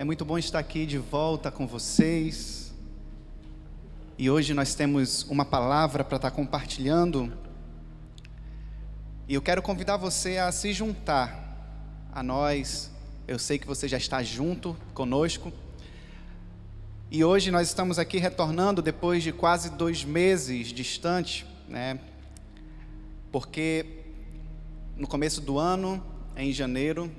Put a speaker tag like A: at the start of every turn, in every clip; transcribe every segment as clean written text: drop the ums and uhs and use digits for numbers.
A: É muito bom estar aqui de volta com vocês. E hoje nós temos uma palavra para estar compartilhando. E eu quero convidar você a se juntar a nós. Eu sei que você já está junto conosco. E hoje nós estamos aqui retornando depois de quase 2 meses distante, né? Porque no começo do ano, em janeiro,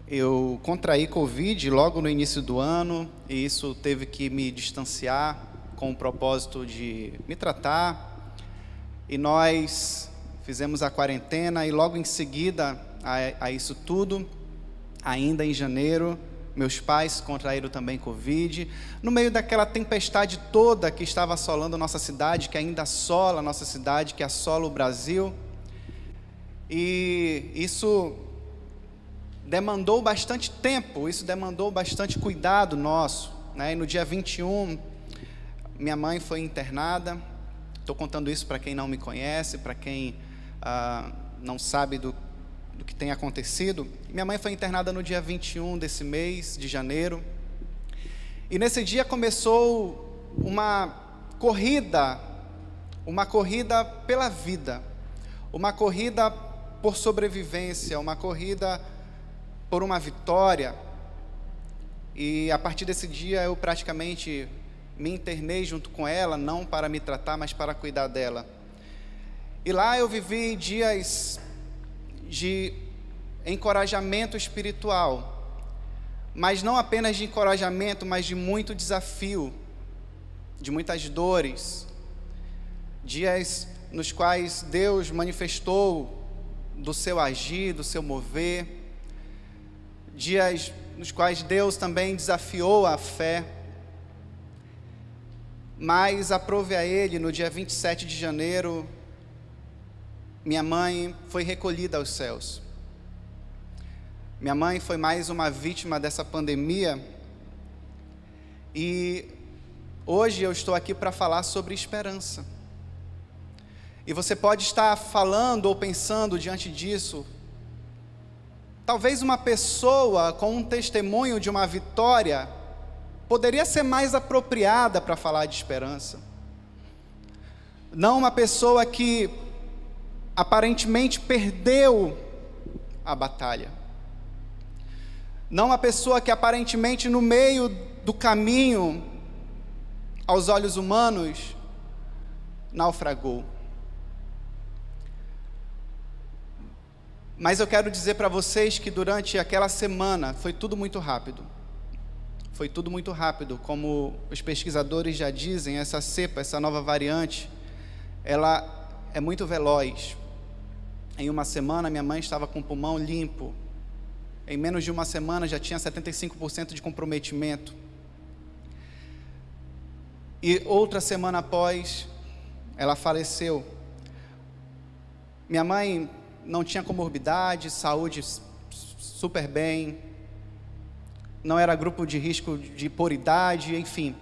A: eu contraí Covid logo no início do ano, e isso teve que me distanciar com o propósito de me tratar, e nós fizemos a quarentena, e logo em seguida a isso tudo, ainda em janeiro, meus pais contraíram também Covid, no meio daquela tempestade toda que estava assolando a nossa cidade, que ainda assola a nossa cidade, que assola o Brasil, e isso demandou bastante tempo, isso demandou bastante cuidado nosso, né? E no dia 21, minha mãe foi internada. Estou contando isso para quem não me conhece, para quem não sabe do que tem acontecido. Minha mãe foi internada no dia 21 desse mês de janeiro, e nesse dia começou uma corrida pela vida, uma corrida por sobrevivência, uma corrida por uma vitória. E a partir desse dia eu praticamente me internei junto com ela, não para me tratar, mas para cuidar dela. E lá eu vivi dias de encorajamento espiritual, mas não apenas de encorajamento, mas de muito desafio, de muitas dores, dias nos quais Deus manifestou do seu agir, do seu mover, dias nos quais Deus também desafiou a fé. Mas aprove a Ele, no dia 27 de janeiro, minha mãe foi recolhida aos céus. Minha mãe foi mais uma vítima dessa pandemia, e hoje eu estou aqui para falar sobre esperança. E você pode estar falando ou pensando diante disso, talvez uma pessoa com um testemunho de uma vitória poderia ser mais apropriada para falar de esperança. Não uma pessoa que aparentemente perdeu a batalha. Não uma pessoa que aparentemente no meio do caminho, aos olhos humanos, naufragou. Mas eu quero dizer para vocês que durante aquela semana foi tudo muito rápido. Foi tudo muito rápido, como os pesquisadores já dizem, essa cepa, essa nova variante, ela é muito veloz. Em uma semana minha mãe estava com o pulmão limpo. Em menos de uma semana já tinha 75% de comprometimento. E outra semana após, ela faleceu. Minha mãe não tinha comorbidade, saúde super bem, não era grupo de risco por idade, enfim.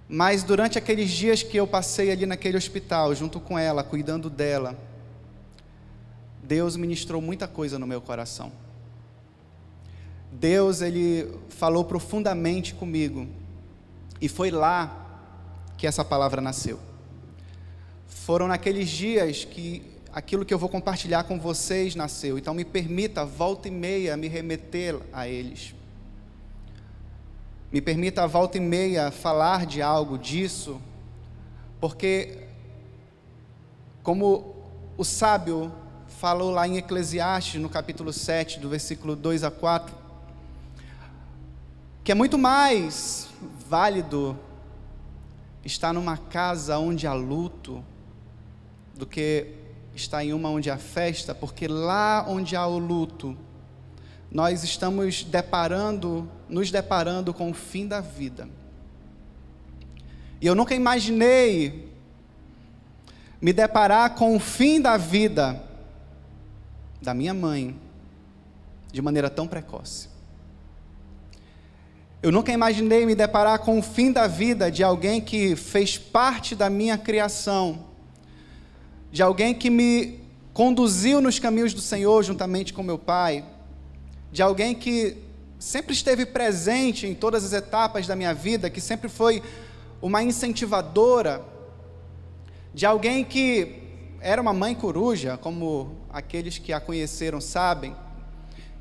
A: Mas durante aqueles dias que eu passei ali naquele hospital, junto com ela, cuidando dela, Deus ministrou muita coisa no meu coração. Deus, Ele falou profundamente comigo, e foi lá que essa palavra nasceu. Foram naqueles dias que aquilo que eu vou compartilhar com vocês nasceu. Então me permita, volta e meia, me remeter a eles. Me permita, volta e meia, falar de algo disso, porque, como o sábio falou lá em Eclesiastes, no capítulo 7, do versículo 2 a 4, que é muito mais válido estar numa casa onde há luto, do que está em uma onde há festa, porque lá onde há o luto, nós estamos nos deparando com o fim da vida. E eu nunca imaginei me deparar com o fim da vida da minha mãe de maneira tão precoce. Eu nunca imaginei me deparar com o fim da vida de alguém que fez parte da minha criação, de alguém que me conduziu nos caminhos do Senhor juntamente com meu pai, de alguém que sempre esteve presente em todas as etapas da minha vida, que sempre foi uma incentivadora, de alguém que era uma mãe coruja, como aqueles que a conheceram sabem,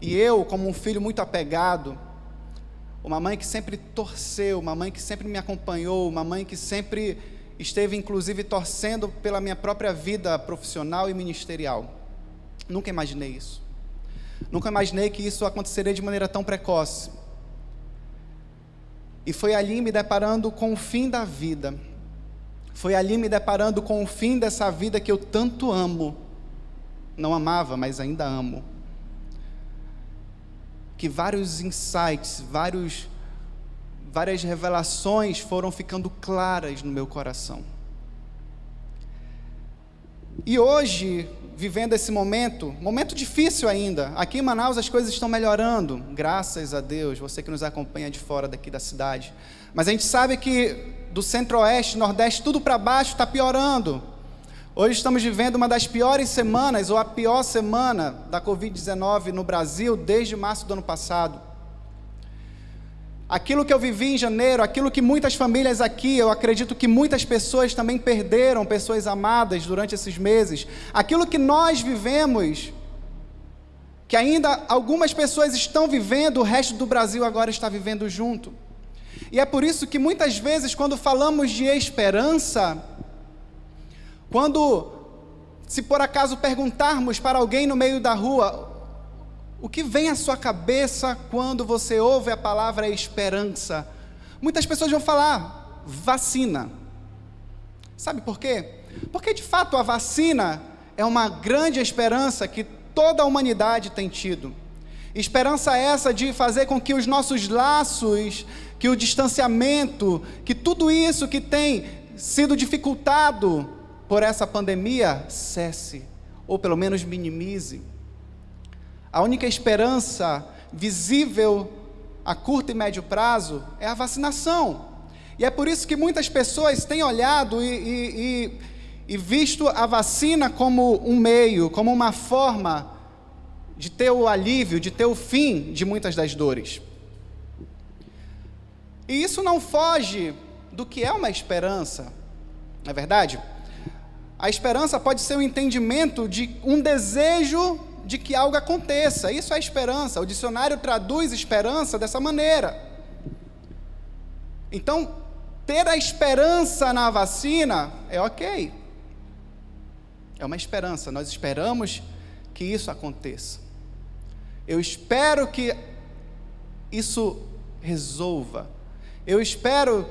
A: e eu, como um filho muito apegado, uma mãe que sempre torceu, uma mãe que sempre me acompanhou, uma mãe que sempre esteve, inclusive, torcendo pela minha própria vida profissional e ministerial. Nunca imaginei isso. Nunca imaginei que isso aconteceria de maneira tão precoce. E foi ali me deparando com o fim da vida. Foi ali me deparando com o fim dessa vida que eu tanto amo. Não amava, mas ainda amo. Que vários insights, várias revelações foram ficando claras no meu coração. E hoje, vivendo esse momento difícil ainda, aqui em Manaus as coisas estão melhorando, graças a Deus, você que nos acompanha de fora daqui da cidade, mas a gente sabe que do centro-oeste, nordeste, tudo para baixo está piorando. Hoje estamos vivendo uma das piores semanas, ou a pior semana da Covid-19 no Brasil desde março do ano passado. Aquilo que eu vivi em janeiro, aquilo que muitas famílias aqui, eu acredito que muitas pessoas também perderam, pessoas amadas durante esses meses, aquilo que nós vivemos, que ainda algumas pessoas estão vivendo, o resto do Brasil agora está vivendo junto. E é por isso que muitas vezes, quando falamos de esperança, quando, se por acaso perguntarmos para alguém no meio da rua, o que vem à sua cabeça quando você ouve a palavra esperança? Muitas pessoas vão falar, vacina. Sabe por quê? Porque de fato a vacina é uma grande esperança que toda a humanidade tem tido. Esperança essa de fazer com que os nossos laços, que o distanciamento, que tudo isso que tem sido dificultado por essa pandemia cesse, ou pelo menos minimize. A única esperança visível a curto e médio prazo é a vacinação. E é por isso que muitas pessoas têm olhado e visto a vacina como um meio, como uma forma de ter o alívio, de ter o fim de muitas das dores. E isso não foge do que é uma esperança, não é verdade? A esperança pode ser um entendimento de um desejo de que algo aconteça. Isso é esperança. O dicionário traduz esperança dessa maneira. Então, ter a esperança na vacina é ok. É uma esperança. Nós esperamos que isso aconteça. Eu espero que isso resolva. Eu espero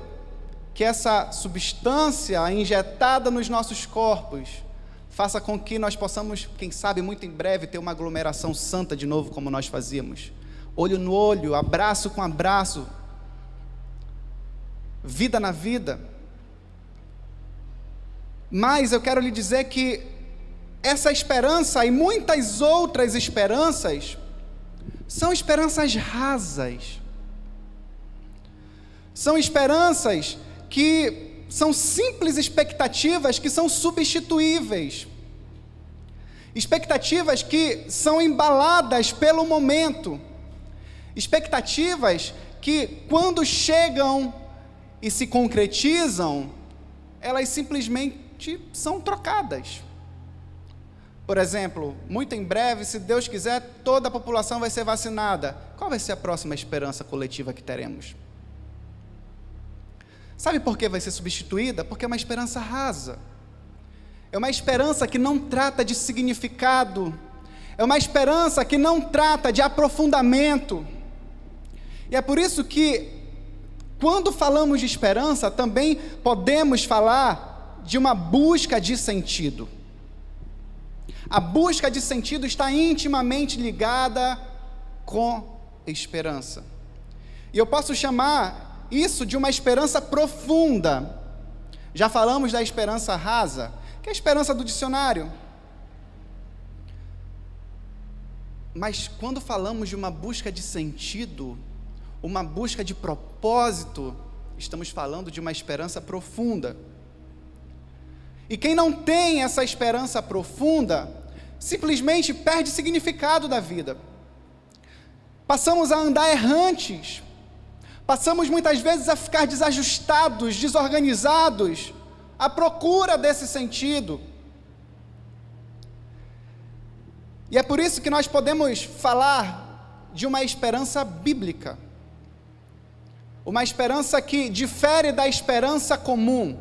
A: que essa substância injetada nos nossos corpos faça com que nós possamos, quem sabe, muito em breve, ter uma aglomeração santa de novo, como nós fazíamos. Olho no olho, abraço com abraço, vida na vida. Mas eu quero lhe dizer que essa esperança e muitas outras esperanças são esperanças rasas. São esperanças que são simples expectativas que são substituíveis. Expectativas que são embaladas pelo momento. Expectativas que, quando chegam e se concretizam, elas simplesmente são trocadas. Por exemplo, muito em breve, se Deus quiser, toda a população vai ser vacinada. Qual vai ser a próxima esperança coletiva que teremos? Sabe por que vai ser substituída? Porque é uma esperança rasa. É uma esperança que não trata de significado. É uma esperança que não trata de aprofundamento. E é por isso que, quando falamos de esperança, também podemos falar de uma busca de sentido. A busca de sentido está intimamente ligada com esperança. E eu posso chamar isso de uma esperança profunda. Já falamos da esperança rasa, que é a esperança do dicionário. Mas quando falamos de uma busca de sentido, uma busca de propósito, estamos falando de uma esperança profunda. E quem não tem essa esperança profunda, simplesmente perde significado da vida. passamos a andar errantes, passamos muitas vezes a ficar desajustados, desorganizados, à procura desse sentido. E é por isso que nós podemos falar de uma esperança bíblica, uma esperança que difere da esperança comum.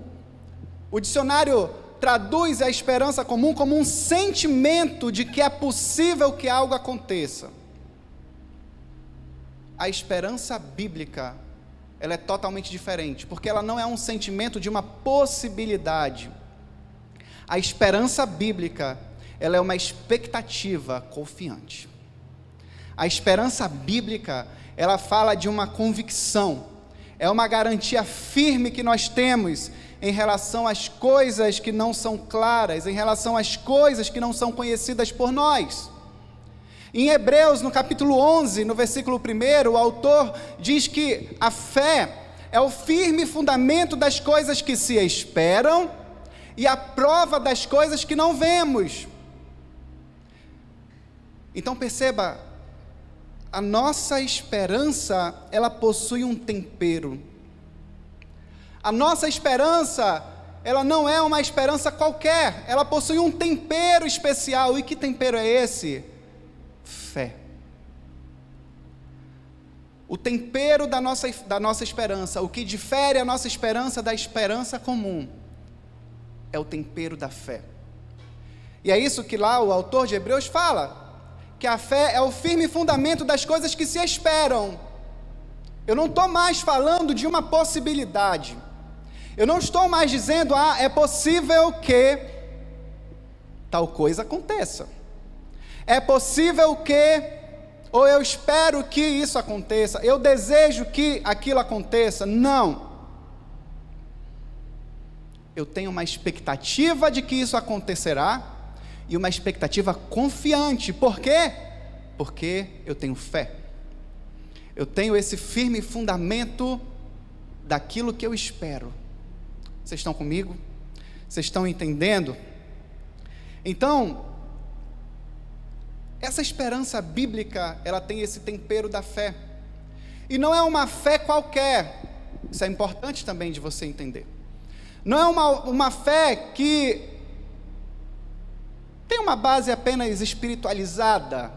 A: O dicionário traduz a esperança comum como um sentimento de que é possível que algo aconteça. A esperança bíblica, ela é totalmente diferente, porque ela não é um sentimento de uma possibilidade. A esperança bíblica, ela é uma expectativa confiante. A esperança bíblica, ela fala de uma convicção, é uma garantia firme que nós temos em relação às coisas que não são claras, em relação às coisas que não são conhecidas por nós. Em Hebreus, no capítulo 11, no versículo 1, o autor diz que a fé é o firme fundamento das coisas que se esperam e a prova das coisas que não vemos. Então perceba, a nossa esperança, ela possui um tempero. A nossa esperança, ela não é uma esperança qualquer, ela possui um tempero especial. E que tempero é esse? Fé. O tempero da nossa esperança, o que difere a nossa esperança da esperança comum, é o tempero da fé. E é isso que lá o autor de Hebreus fala, que a fé é o firme fundamento das coisas que se esperam. Eu não estou mais falando de uma possibilidade, eu não estou mais dizendo, é possível que tal coisa aconteça, é possível que, ou eu espero que isso aconteça, eu desejo que aquilo aconteça. Não, eu tenho uma expectativa de que isso acontecerá, e uma expectativa confiante. Por quê? Porque eu tenho fé, eu tenho esse firme fundamento daquilo que eu espero. Vocês estão comigo? Vocês estão entendendo? Então, essa esperança bíblica, ela tem esse tempero da fé, e não é uma fé qualquer. Isso é importante também de você entender. Não é uma fé que tem uma base apenas espiritualizada,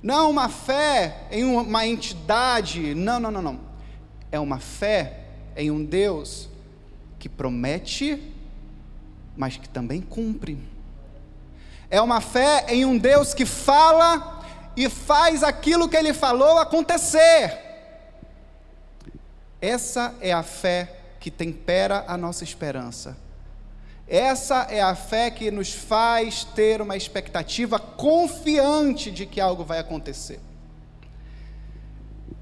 A: não é uma fé em uma entidade, não, é uma fé em um Deus que promete, mas que também cumpre. É uma fé em um Deus que fala e faz aquilo que Ele falou acontecer. Essa é a fé que tempera a nossa esperança. Essa é a fé que nos faz ter uma expectativa confiante de que algo vai acontecer.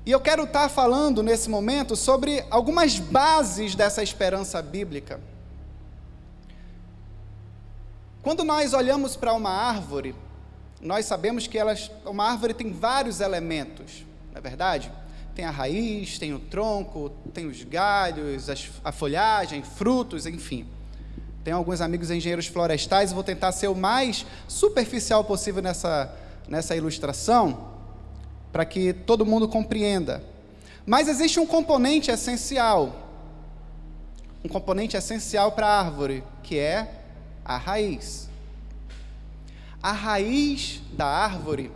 A: E eu quero estar falando nesse momento sobre algumas bases dessa esperança bíblica. Quando nós olhamos para uma árvore, nós sabemos que uma árvore tem vários elementos, não é verdade? Tem a raiz, tem o tronco, tem os galhos, a folhagem, frutos, enfim. Tenho alguns amigos engenheiros florestais e vou tentar ser o mais superficial possível nessa ilustração, para que todo mundo compreenda. Mas existe um componente essencial para a árvore, que é a raiz. A raiz da árvore,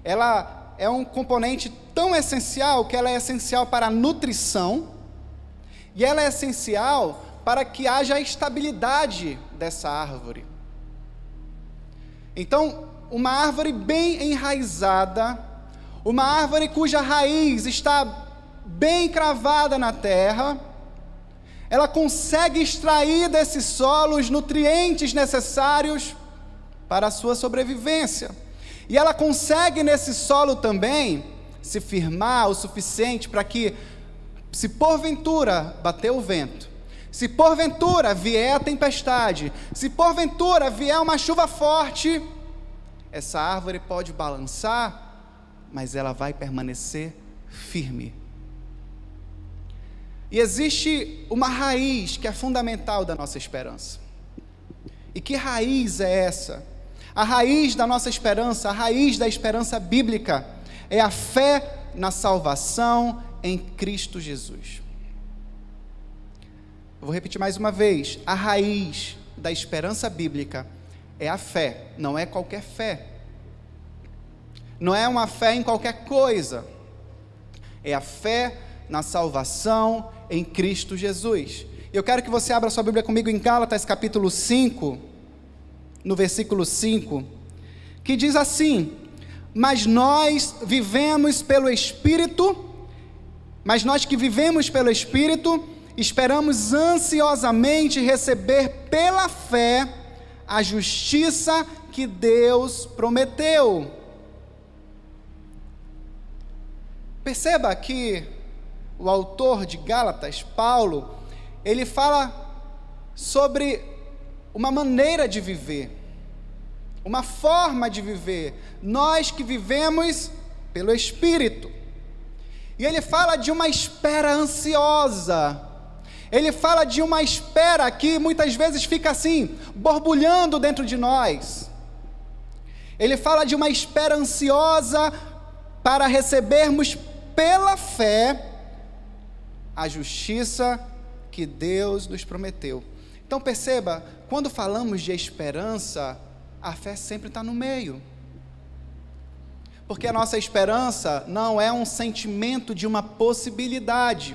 A: ela é um componente tão essencial, que ela é essencial para a nutrição, e ela é essencial para que haja a estabilidade dessa árvore. Então, uma árvore bem enraizada, uma árvore cuja raiz está bem cravada na terra, ela consegue extrair desse solo os nutrientes necessários para a sua sobrevivência. E ela consegue nesse solo também se firmar o suficiente para que, se porventura bater o vento, se porventura vier a tempestade, se porventura vier uma chuva forte, essa árvore pode balançar, mas ela vai permanecer firme. E existe uma raiz que é fundamental da nossa esperança. E que raiz é essa? A raiz da nossa esperança, a raiz da esperança bíblica, é a fé na salvação em Cristo Jesus. Eu vou repetir mais uma vez. A raiz da esperança bíblica é a fé, não é qualquer fé. Não é uma fé em qualquer coisa. É a fé na salvação em Cristo Jesus. Eu quero que você abra sua Bíblia comigo em Gálatas capítulo 5, no versículo 5, que diz assim: Mas nós que vivemos pelo Espírito, esperamos ansiosamente receber pela fé a justiça que Deus prometeu. Perceba que o autor de Gálatas, Paulo, ele fala sobre uma maneira de viver, uma forma de viver, nós que vivemos pelo Espírito. E ele fala de uma espera ansiosa, ele fala de uma espera que muitas vezes fica assim, borbulhando dentro de nós. Ele fala de uma espera ansiosa para recebermos pela fé a justiça que Deus nos prometeu. Então perceba, quando falamos de esperança, a fé sempre está no meio. Porque a nossa esperança não é um sentimento de uma possibilidade.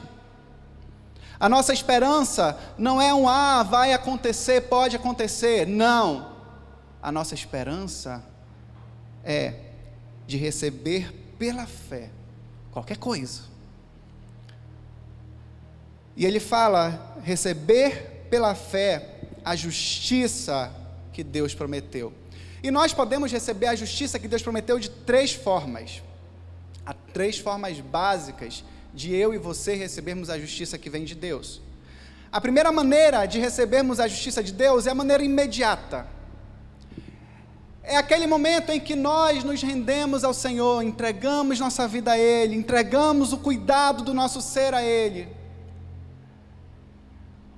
A: A nossa esperança não é vai acontecer, pode acontecer. Não. A nossa esperança é de receber pela fé qualquer coisa. E ele fala, receber pela fé a justiça que Deus prometeu. E nós podemos receber a justiça que Deus prometeu de 3 formas. Há 3 formas básicas de eu e você recebermos a justiça que vem de Deus. A primeira maneira de recebermos a justiça de Deus é a maneira imediata. É aquele momento em que nós nos rendemos ao Senhor, entregamos nossa vida a Ele, entregamos o cuidado do nosso ser a Ele.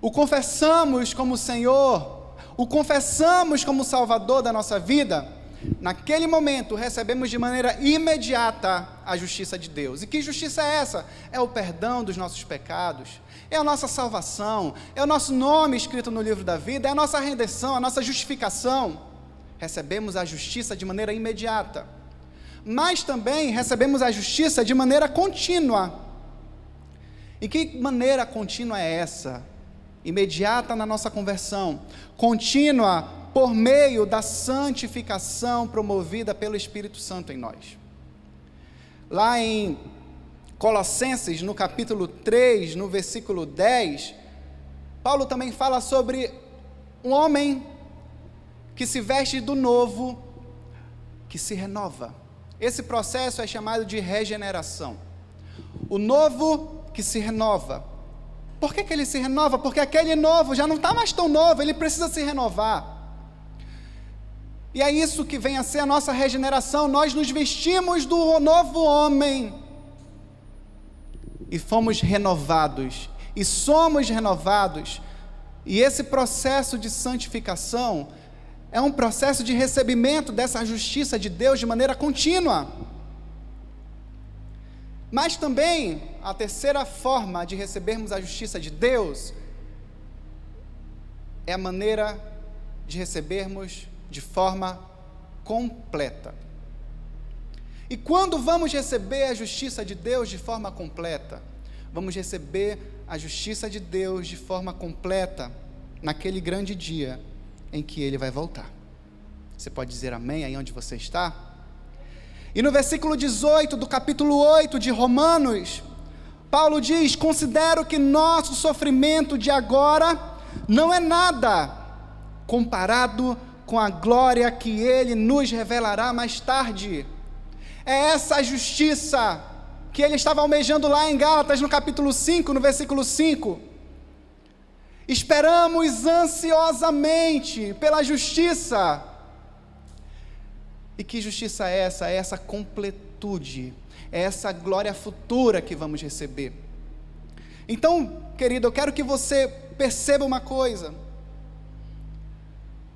A: O confessamos como Senhor, o confessamos como Salvador da nossa vida. Naquele momento recebemos de maneira imediata a justiça de Deus. E que justiça é essa? É o perdão dos nossos pecados, é a nossa salvação, é o nosso nome escrito no livro da vida, é a nossa redenção, a nossa justificação. Recebemos a justiça de maneira imediata, mas também recebemos a justiça de maneira contínua. E que maneira contínua é essa? Imediata na nossa conversão, contínua por meio da santificação promovida pelo Espírito Santo em nós. Lá em Colossenses, no capítulo 3, no versículo 10, Paulo também fala sobre um homem que se veste do novo, que se renova. Esse processo é chamado de regeneração. O novo que se renova. Por que ele se renova? Porque aquele novo já não está mais tão novo, ele precisa se renovar. E é isso que vem a ser a nossa regeneração. Nós nos vestimos do novo homem e fomos renovados, e somos renovados. E esse processo de santificação é um processo de recebimento dessa justiça de Deus de maneira contínua. Mas também, a terceira forma de recebermos a justiça de Deus é a maneira de recebermos de forma completa. E quando vamos receber a justiça de Deus de forma completa? Vamos receber a justiça de Deus de forma completa naquele grande dia em que Ele vai voltar. Você pode dizer amém aí onde você está? E no versículo 18 do capítulo 8 de Romanos, Paulo diz: considero que nosso sofrimento de agora não é nada comparado com a glória que Ele nos revelará mais tarde. É essa justiça que ele estava almejando lá em Gálatas, no capítulo 5, no versículo 5. Esperamos ansiosamente pela justiça. E que justiça é essa? É essa completude, é essa glória futura que vamos receber. Então, querido, eu quero que você perceba uma coisa.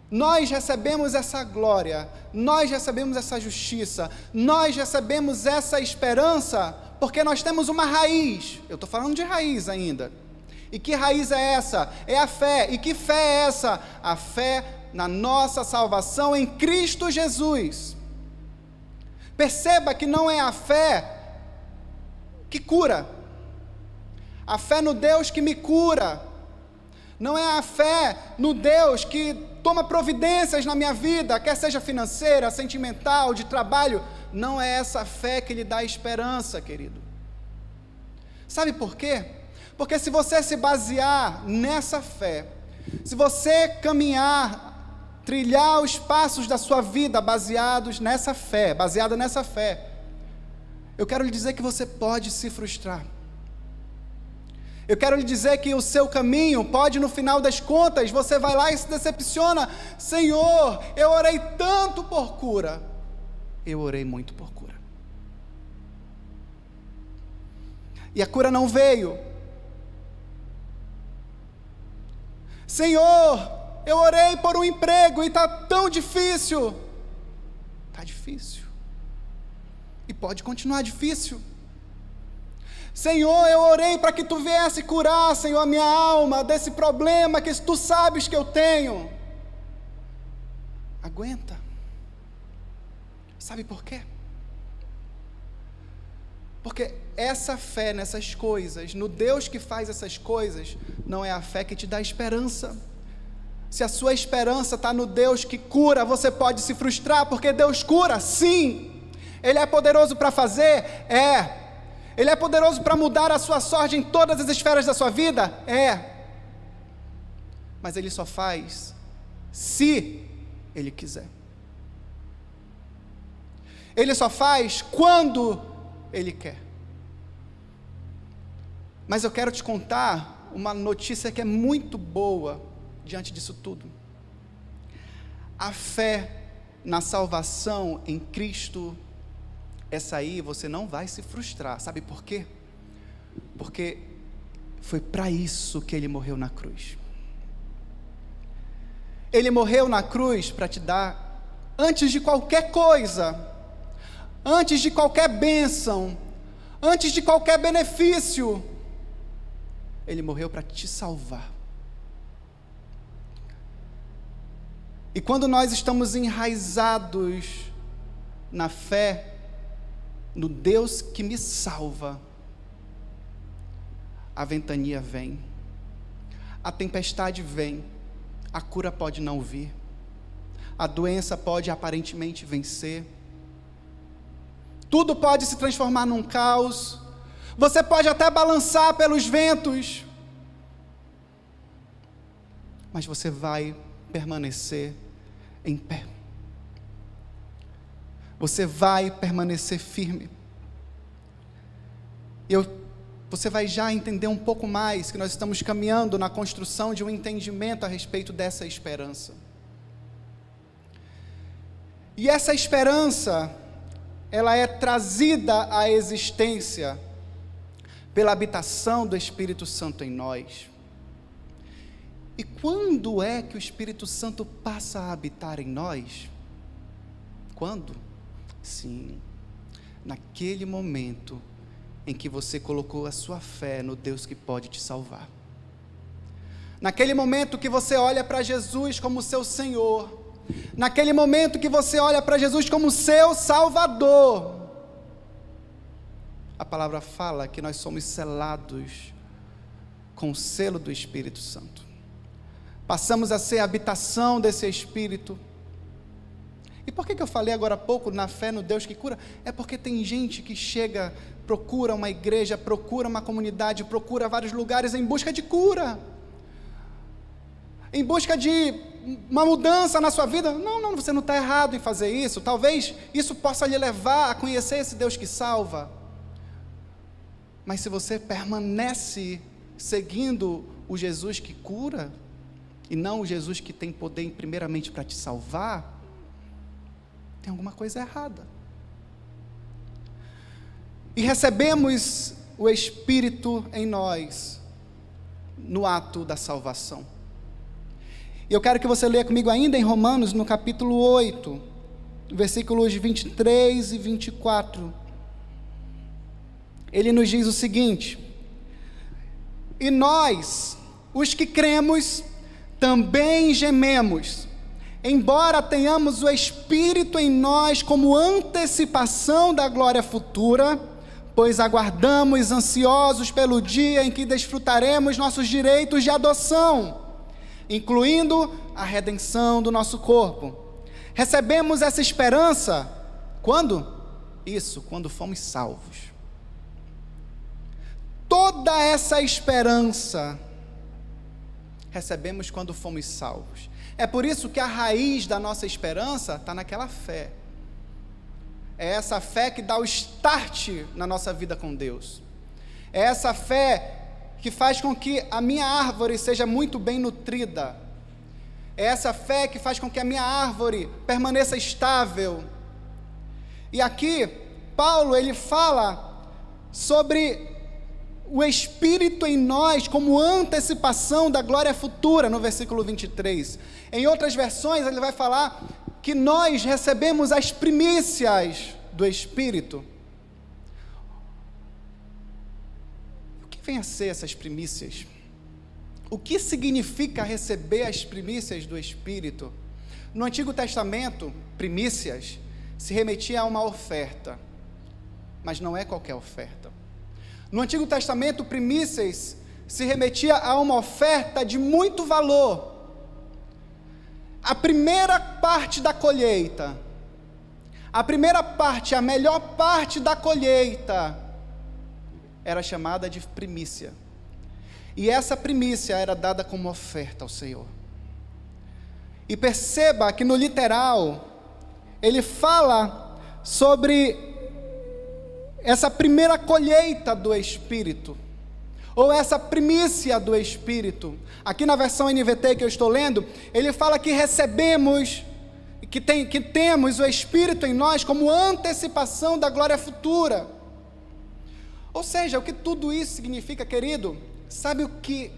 A: Nós recebemos essa glória, nós recebemos essa justiça, nós recebemos essa esperança, porque nós temos uma raiz. Eu estou falando de raiz ainda. E que raiz é essa? É a fé. E que fé é essa? A fé na nossa salvação em Cristo Jesus. Perceba que não é a fé que cura, a fé no Deus que me cura, não é a fé no Deus que toma providências na minha vida, quer seja financeira, sentimental, de trabalho. Não é essa fé que lhe dá esperança, querido. Sabe por quê? Porque se você se basear nessa fé, se você caminhar, trilhar os passos da sua vida baseada nessa fé, eu quero lhe dizer que você pode se frustrar. Eu quero lhe dizer que o seu caminho pode, no final das contas, você vai lá e se decepciona. Senhor, eu orei tanto por cura. Eu orei muito por cura. E a cura não veio. Senhor, eu orei por um emprego e está tão difícil. Está difícil. E pode continuar difícil. Senhor, eu orei para que Tu viesse curar, Senhor, a minha alma desse problema que Tu sabes que eu tenho. Aguenta. Sabe por quê? Porque essa fé nessas coisas, no Deus que faz essas coisas, não é a fé que te dá esperança. Se a sua esperança está no Deus que cura, você pode se frustrar, porque Deus cura, sim. Ele é poderoso para fazer? É. Ele é poderoso para mudar a sua sorte em todas as esferas da sua vida? É. Mas Ele só faz se Ele quiser. Ele só faz quando Ele quer. Mas eu quero te contar uma notícia que é muito boa diante disso tudo. A fé na salvação em Cristo, essa aí você não vai se frustrar. Sabe por quê? Porque foi para isso que Ele morreu na cruz. Ele morreu na cruz para te dar, antes de qualquer coisa, antes de qualquer bênção, antes de qualquer benefício, Ele morreu para te salvar. E quando nós estamos enraizados na fé, no Deus que me salva, a ventania vem, a tempestade vem, a cura pode não vir, a doença pode aparentemente vencer, tudo pode se transformar num caos, você pode até balançar pelos ventos, mas você vai permanecer em pé. Você vai permanecer firme. Você vai já entender um pouco mais que nós estamos caminhando na construção de um entendimento a respeito dessa esperança. E essa esperança, ela é trazida à existência pela habitação do Espírito Santo em nós. E quando é que o Espírito Santo passa a habitar em nós? Quando? Sim, naquele momento em que você colocou a sua fé no Deus que pode te salvar. Naquele momento que você olha para Jesus como seu Senhor. Naquele momento que você olha para Jesus como seu Salvador. A palavra fala que nós somos selados com o selo do Espírito Santo. Passamos a ser a habitação desse Espírito. E por que eu falei agora há pouco na fé no Deus que cura? É porque tem gente que chega, procura uma igreja, procura uma comunidade, procura vários lugares em busca de cura, em busca de uma mudança na sua vida. Não, você não está errado em fazer isso. Talvez isso possa lhe levar a conhecer esse Deus que salva. Mas se você permanece seguindo o Jesus que cura, e não o Jesus que tem poder primeiramente para te salvar, tem alguma coisa errada. E recebemos o Espírito em nós, no ato da salvação. E eu quero que você leia comigo ainda em Romanos, no capítulo 8, versículos 23 e 24. Ele nos diz o seguinte: e nós, os que cremos, também gememos, embora tenhamos o Espírito em nós como antecipação da glória futura, pois aguardamos ansiosos pelo dia em que desfrutaremos nossos direitos de adoção, incluindo a redenção do nosso corpo. Recebemos essa esperança quando? Isso, quando fomos salvos. Toda essa esperança recebemos quando fomos salvos. É por isso que a raiz da nossa esperança está naquela fé. É essa fé que dá o start na nossa vida com Deus. É essa fé que faz com que a minha árvore seja muito bem nutrida. É essa fé que faz com que a minha árvore permaneça estável. E aqui, Paulo, ele fala sobre o Espírito em nós como antecipação da glória futura, no versículo 23. Em outras versões, ele vai falar que nós recebemos as primícias do Espírito. O que vem a ser essas primícias? O que significa receber as primícias do Espírito? No Antigo Testamento, primícias se remetia a uma oferta, mas não é qualquer oferta. No Antigo Testamento, primícias se remetia a uma oferta de muito valor. A primeira parte da colheita, a primeira parte, a melhor parte da colheita, era chamada de primícia. E essa primícia era dada como oferta ao Senhor. E perceba que no literal, ele fala sobre essa primeira colheita do Espírito, ou essa primícia do Espírito. Aqui na versão NVT que eu estou lendo, ele fala que recebemos, que temos o Espírito em nós como antecipação da glória futura. Ou seja, o que tudo isso significa, querido? Sabe o que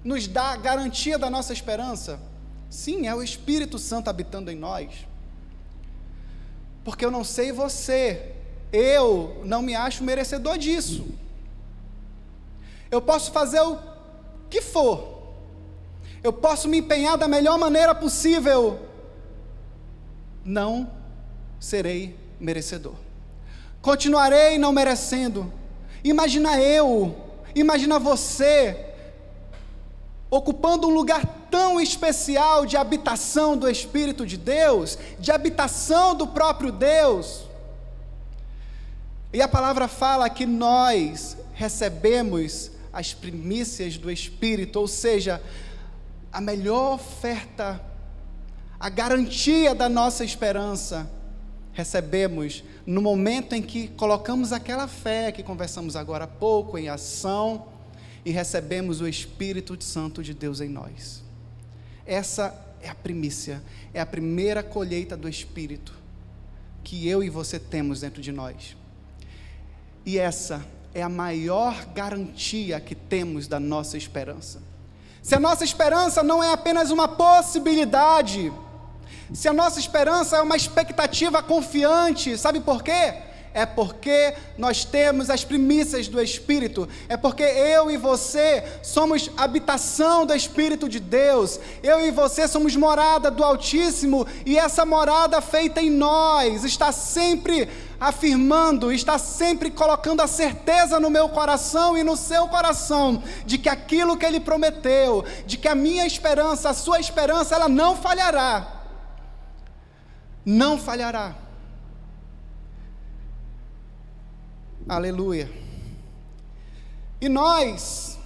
A: nos dá a garantia da nossa esperança? Sim, é o Espírito Santo habitando em nós. Porque eu não sei você, eu não me acho merecedor disso. Eu posso fazer o que for, eu posso me empenhar da melhor maneira possível, não serei merecedor, continuarei não merecendo. Imagina você, ocupando um lugar tão especial de habitação do Espírito de Deus, de habitação do próprio Deus. E a palavra fala que nós recebemos as primícias do Espírito, ou seja, a melhor oferta, a garantia da nossa esperança, recebemos no momento em que colocamos aquela fé que conversamos agora há pouco em ação e recebemos o Espírito Santo de Deus em nós. Essa é a primícia, é a primeira colheita do Espírito que eu e você temos dentro de nós. E essa é a maior garantia que temos da nossa esperança. Se a nossa esperança não é apenas uma possibilidade, se a nossa esperança é uma expectativa confiante, sabe por quê? É porque nós temos as primícias do Espírito, é porque eu e você somos habitação do Espírito de Deus, eu e você somos morada do Altíssimo, e essa morada feita em nós está sempre afirmando, está sempre colocando a certeza no meu coração e no seu coração, de que aquilo que Ele prometeu, de que a minha esperança, a sua esperança, ela não falhará. Não falhará. Aleluia. E nós,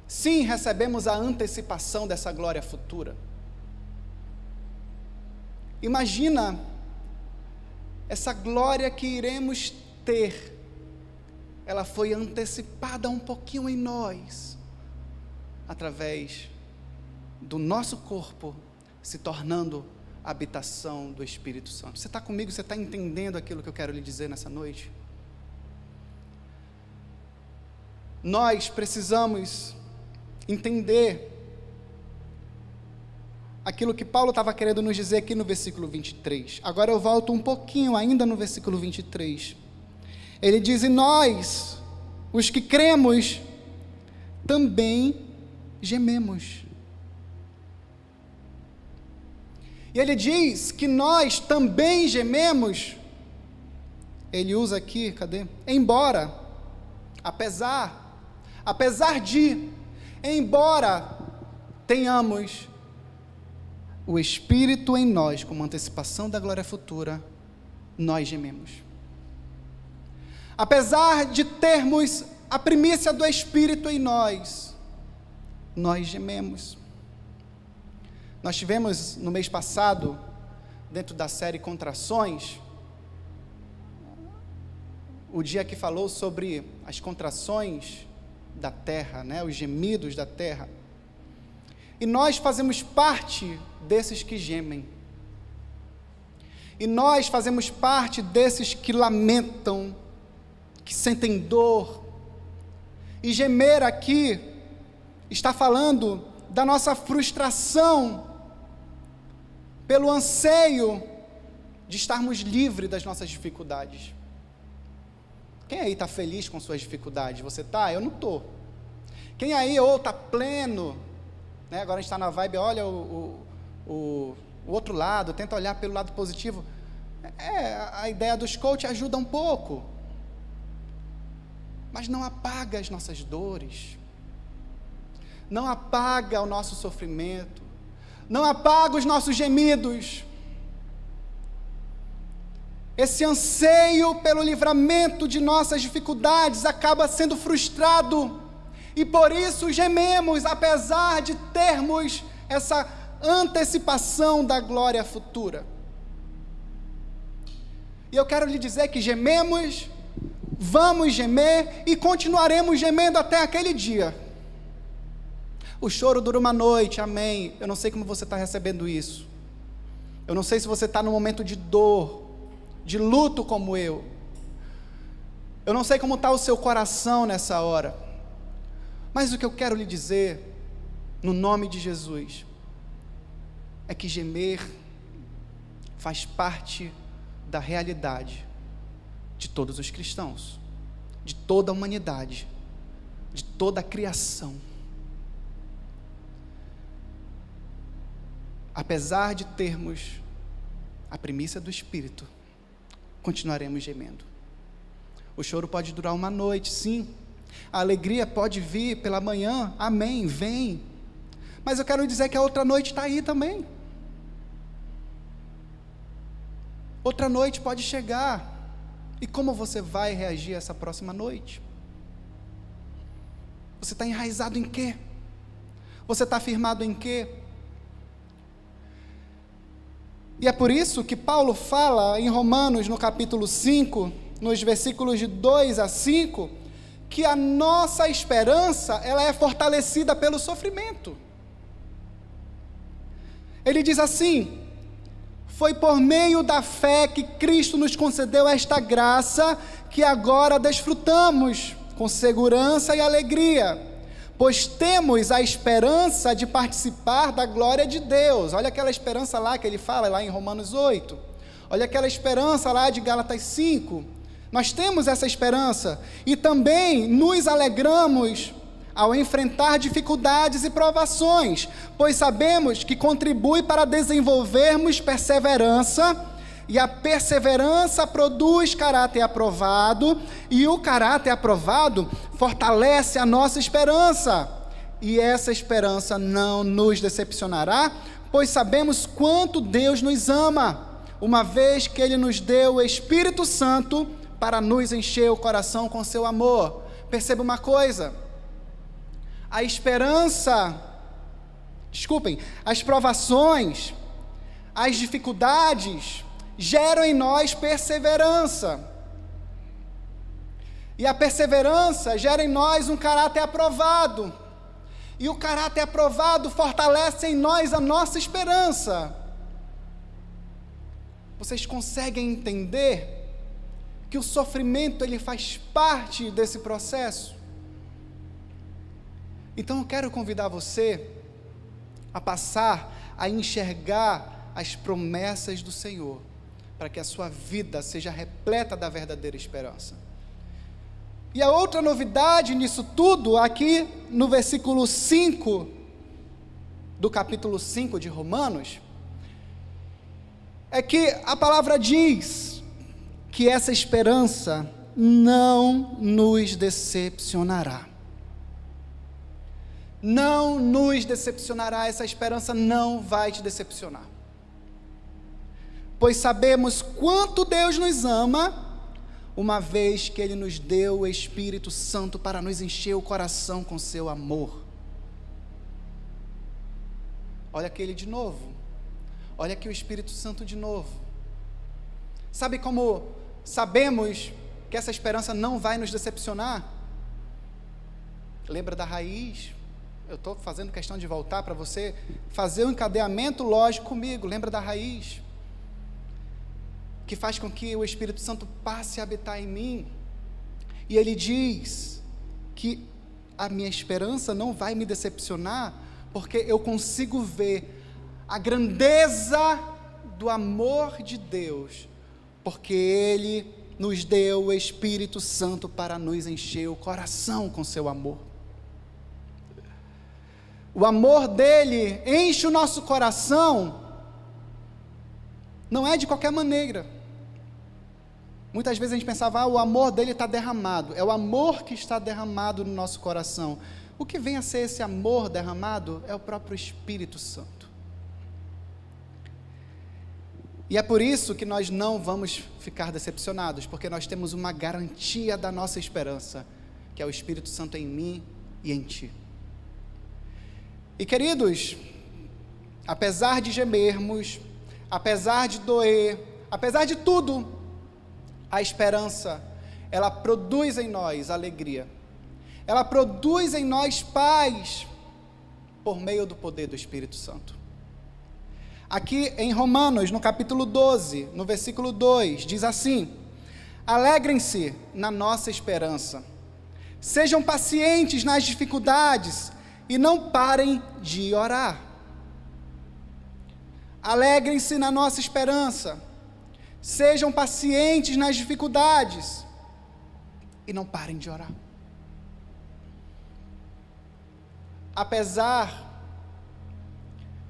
A: sim, recebemos a antecipação dessa glória futura. Imagina essa glória que iremos ter, ela foi antecipada um pouquinho em nós, através do nosso corpo se tornando a habitação do Espírito Santo. Você está comigo? Você está entendendo aquilo que eu quero lhe dizer nessa noite? Nós precisamos entender aquilo que Paulo estava querendo nos dizer aqui no versículo 23. Agora eu volto um pouquinho ainda no versículo 23. Ele diz: e nós, os que cremos, também gememos. E ele diz que nós também gememos. Ele usa aqui, cadê? Embora, apesar de, embora tenhamos o Espírito em nós, como antecipação da glória futura, nós gememos. Apesar de termos a primícia do Espírito em nós gememos. Nós tivemos no mês passado, dentro da série Contrações, o dia que falou sobre as contrações da terra, né, os gemidos da terra. E nós fazemos parte desses que gemem. E nós fazemos parte desses que lamentam, que sentem dor. E gemer aqui está falando da nossa frustração pelo anseio de estarmos livres das nossas dificuldades. Quem aí está feliz com suas dificuldades? Você está? Eu não estou. Quem aí ou está pleno, né? Agora a gente está na vibe, olha o outro lado, tenta olhar pelo lado positivo. A ideia dos coach ajuda um pouco, mas não apaga as nossas dores, não apaga o nosso sofrimento, não apaga os nossos gemidos. Esse anseio pelo livramento de nossas dificuldades acaba sendo frustrado, e por isso gememos, apesar de termos essa antecipação da glória futura. E eu quero lhe dizer que gememos, vamos gemer e continuaremos gemendo até aquele dia. O choro dura uma noite, amém. Eu não sei como você está recebendo isso. Eu não sei se você está num momento de dor, de luto como eu. Eu não sei como está o seu coração nessa hora. Mas o que eu quero lhe dizer, no nome de Jesus, é que gemer faz parte da realidade de todos os cristãos, de toda a humanidade, de toda a criação. Apesar de termos a primícia do Espírito, continuaremos gemendo. O choro pode durar uma noite, sim. A alegria pode vir pela manhã, amém, vem. Mas eu quero dizer que a outra noite está aí também. Outra noite pode chegar. E como você vai reagir a essa próxima noite? Você está enraizado em quê? Você está firmado em quê? E é por isso que Paulo fala em Romanos, no capítulo 5, nos versículos de 2 a 5, que a nossa esperança, ela é fortalecida pelo sofrimento. Ele diz assim: foi por meio da fé que Cristo nos concedeu esta graça, que agora desfrutamos com segurança e alegria, pois temos a esperança de participar da glória de Deus. Olha aquela esperança lá que ele fala, lá em Romanos 8. Olha aquela esperança lá de Gálatas 5. Nós temos essa esperança, e também nos alegramos ao enfrentar dificuldades e provações, pois sabemos que contribui para desenvolvermos perseverança, e a perseverança produz caráter aprovado, e o caráter aprovado fortalece a nossa esperança, e essa esperança não nos decepcionará, pois sabemos quanto Deus nos ama, uma vez que Ele nos deu o Espírito Santo para nos encher o coração com seu amor. Perceba uma coisa: as provações, as dificuldades geram em nós perseverança, e a perseverança gera em nós um caráter aprovado, e o caráter aprovado fortalece em nós a nossa esperança. Vocês conseguem entender que o sofrimento, ele faz parte desse processo? Então eu quero convidar você a passar a enxergar as promessas do Senhor, para que a sua vida seja repleta da verdadeira esperança. E a outra novidade nisso tudo, aqui no versículo 5, do capítulo 5 de Romanos, é que a palavra diz que essa esperança não nos decepcionará. Não nos decepcionará, essa esperança não vai te decepcionar. Pois sabemos quanto Deus nos ama, uma vez que Ele nos deu o Espírito Santo para nos encher o coração com seu amor. Olha aqui ele de novo. Olha aqui o Espírito Santo de novo. Sabe como sabemos que essa esperança não vai nos decepcionar? Lembra da raiz? Eu estou fazendo questão de voltar para você fazer um encadeamento lógico comigo. Lembra da raiz? Que faz com que o Espírito Santo passe a habitar em mim. E ele diz que a minha esperança não vai me decepcionar, porque eu consigo ver a grandeza do amor de Deus, porque Ele nos deu o Espírito Santo para nos encher o coração com seu amor. O amor dele enche o nosso coração, não é de qualquer maneira. Muitas vezes a gente pensava, o amor dele está derramado. É o amor que está derramado no nosso coração. O que vem a ser esse amor derramado é o próprio Espírito Santo. E é por isso que nós não vamos ficar decepcionados, porque nós temos uma garantia da nossa esperança, que é o Espírito Santo em mim e em ti. E queridos, apesar de gemermos, apesar de doer, apesar de tudo, a esperança, ela produz em nós alegria, ela produz em nós paz, por meio do poder do Espírito Santo. Aqui em Romanos, no capítulo 12, no versículo 2, diz assim: alegrem-se na nossa esperança, sejam pacientes nas dificuldades, e não parem de orar. Alegrem-se na nossa esperança, sejam pacientes nas dificuldades, e não parem de orar. Apesar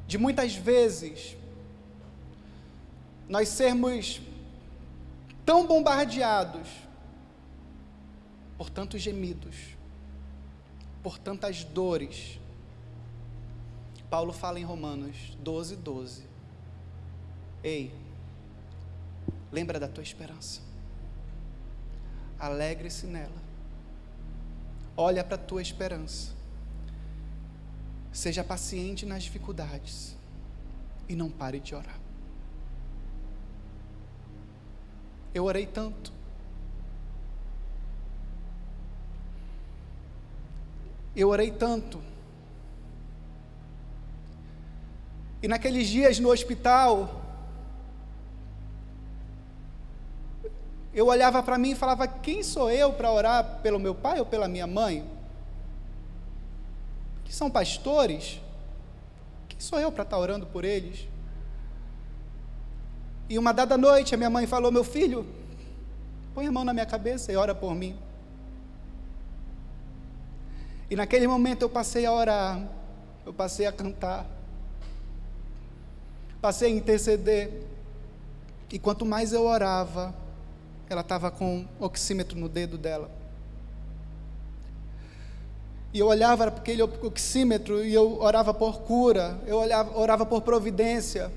A: de muitas vezes nós sermos tão bombardeados por tantos gemidos, por tantas dores, Paulo fala em Romanos 12:12, ei, lembra da tua esperança, alegre-se nela, olha para a tua esperança, seja paciente nas dificuldades e não pare de orar. Eu orei tanto, e naqueles dias no hospital, eu olhava para mim e falava, quem sou eu para orar pelo meu pai ou pela minha mãe? Que são pastores, quem sou eu para estar orando por eles? E uma dada noite, a minha mãe falou, meu filho, põe a mão na minha cabeça e ora por mim. E naquele momento eu passei a orar, eu passei a cantar, passei a interceder, e quanto mais eu orava, ela estava com oxímetro no dedo dela, e eu olhava para aquele oxímetro, e eu orava por cura, orava por providência,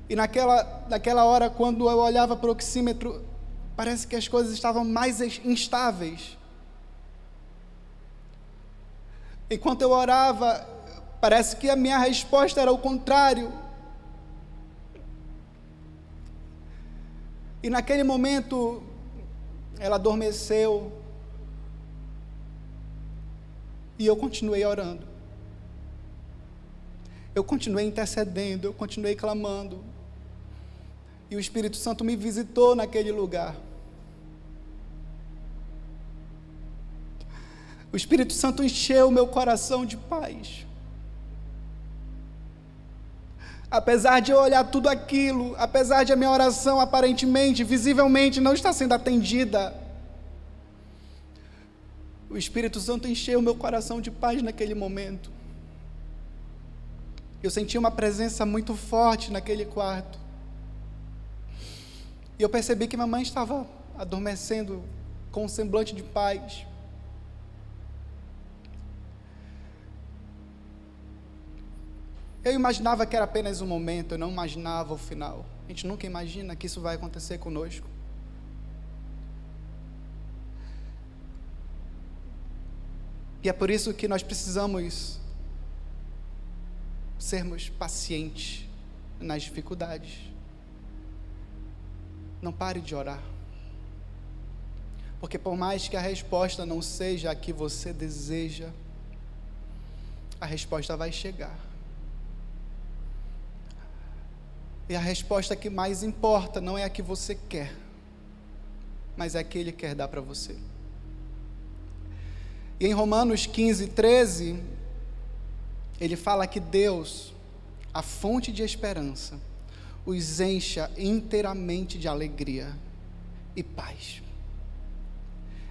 A: e naquela hora, quando eu olhava para o oxímetro, parece que as coisas estavam mais instáveis. Enquanto eu orava, parece que a minha resposta era o contrário. E naquele momento, ela adormeceu, e eu continuei orando. Eu continuei intercedendo, eu continuei clamando, e o Espírito Santo me visitou naquele lugar. O Espírito Santo encheu o meu coração de paz. Apesar de eu olhar tudo aquilo, apesar de a minha oração aparentemente, visivelmente não estar sendo atendida, o Espírito Santo encheu o meu coração de paz naquele momento. Eu senti uma presença muito forte naquele quarto. E eu percebi que minha mãe estava adormecendo com um semblante de paz. Eu imaginava que era apenas um momento, eu não imaginava o final. A gente nunca imagina que isso vai acontecer conosco. E é por isso que nós precisamos sermos pacientes nas dificuldades. Não pare de orar. Porque por mais que a resposta não seja a que você deseja, a resposta vai chegar. E a resposta que mais importa não é a que você quer, mas é a que Ele quer dar para você. E em Romanos 15:13, ele fala que Deus, a fonte de esperança, os encha inteiramente de alegria e paz,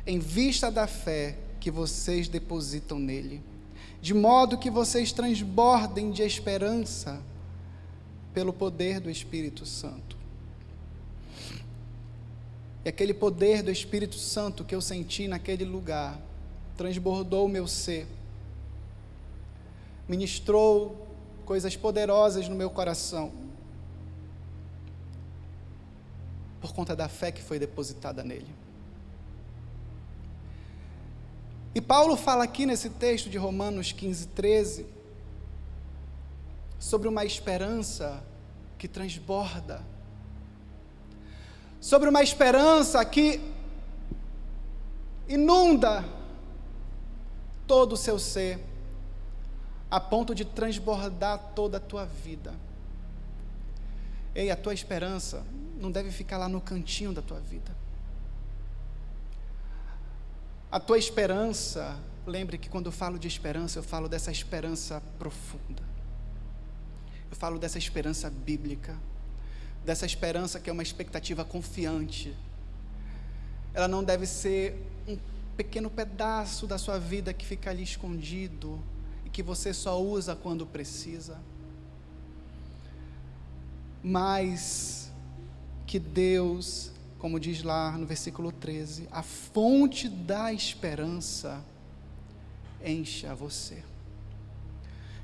A: em vista da fé que vocês depositam nele, de modo que vocês transbordem de esperança pelo poder do Espírito Santo. E aquele poder do Espírito Santo que eu senti naquele lugar, transbordou o meu ser, ministrou coisas poderosas no meu coração, por conta da fé que foi depositada nele. E Paulo fala aqui nesse texto de Romanos 15:13, sobre uma esperança que transborda, sobre uma esperança que inunda todo o seu ser, a ponto de transbordar toda a tua vida. Ei, a tua esperança não deve ficar lá no cantinho da tua vida. A tua esperança, lembre que quando eu falo de esperança, eu falo dessa esperança profunda. Eu falo dessa esperança bíblica, dessa esperança que é uma expectativa confiante. Ela não deve ser um pequeno pedaço da sua vida que fica ali escondido e que você só usa quando precisa, mas que Deus, como diz lá no versículo 13, a fonte da esperança encha você,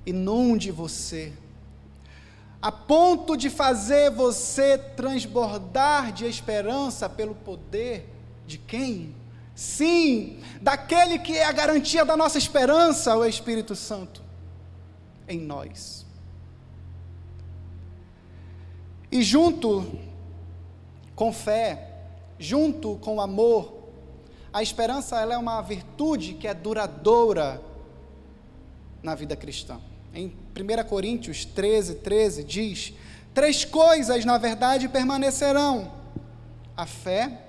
A: inunde você, a ponto de fazer você transbordar de esperança pelo poder de quem? Sim, daquele que é a garantia da nossa esperança, o Espírito Santo, em nós. E junto com fé, junto com amor, a esperança ela é uma virtude que é duradoura na vida cristã. Em 1 Coríntios 13:13 diz: 3 coisas na verdade permanecerão: a fé,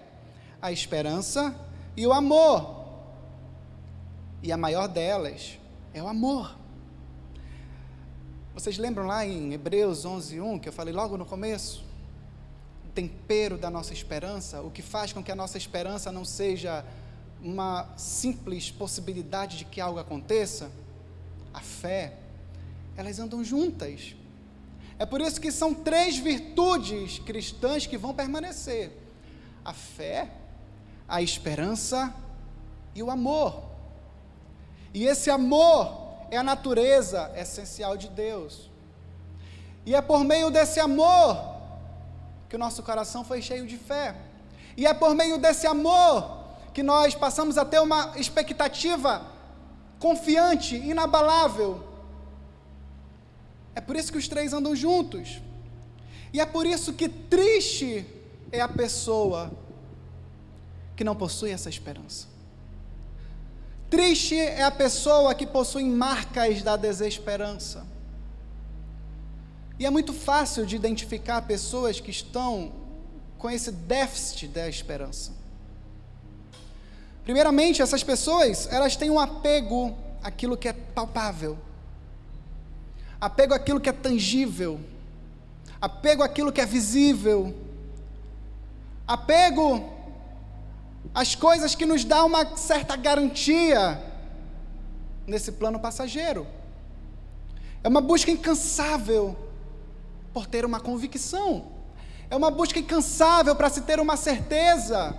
A: a esperança e o amor. E a maior delas é o amor. Vocês lembram lá em Hebreus 11:1, que eu falei logo no começo? O tempero da nossa esperança, o que faz com que a nossa esperança não seja uma simples possibilidade de que algo aconteça, a fé, elas andam juntas. É por isso que são 3 virtudes cristãs que vão permanecer: a fé, a esperança e o amor. E esse amor é a natureza essencial de Deus. E é por meio desse amor que o nosso coração foi cheio de fé. E é por meio desse amor que nós passamos a ter uma expectativa confiante, inabalável. É por isso que os 3 andam juntos. E é por isso que triste é a pessoa que não possui essa esperança. Triste é a pessoa que possui marcas da desesperança. E é muito fácil de identificar pessoas que estão com esse déficit da esperança. Primeiramente, essas pessoas, elas têm um apego àquilo que é palpável, apego àquilo que é tangível, apego àquilo que é visível, apego às coisas que nos dão uma certa garantia nesse plano passageiro. É uma busca incansável por ter uma convicção, é uma busca incansável para se ter uma certeza,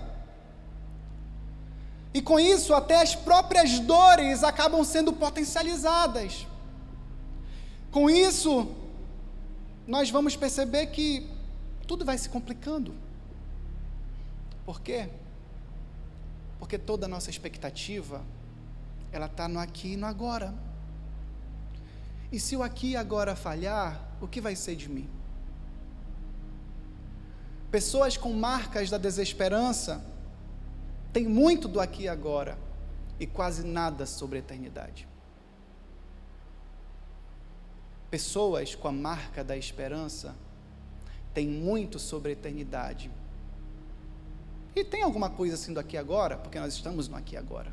A: e com isso até as próprias dores acabam sendo potencializadas. Com isso, nós vamos perceber que tudo vai se complicando. Por quê? Porque toda a nossa expectativa, ela está no aqui e no agora. E se o aqui e agora falhar, o que vai ser de mim? Pessoas com marcas da desesperança têm muito do aqui e agora e quase nada sobre a eternidade. Pessoas com a marca da esperança têm muito sobre a eternidade. E tem alguma coisa assim do aqui e agora, porque nós estamos no aqui e agora.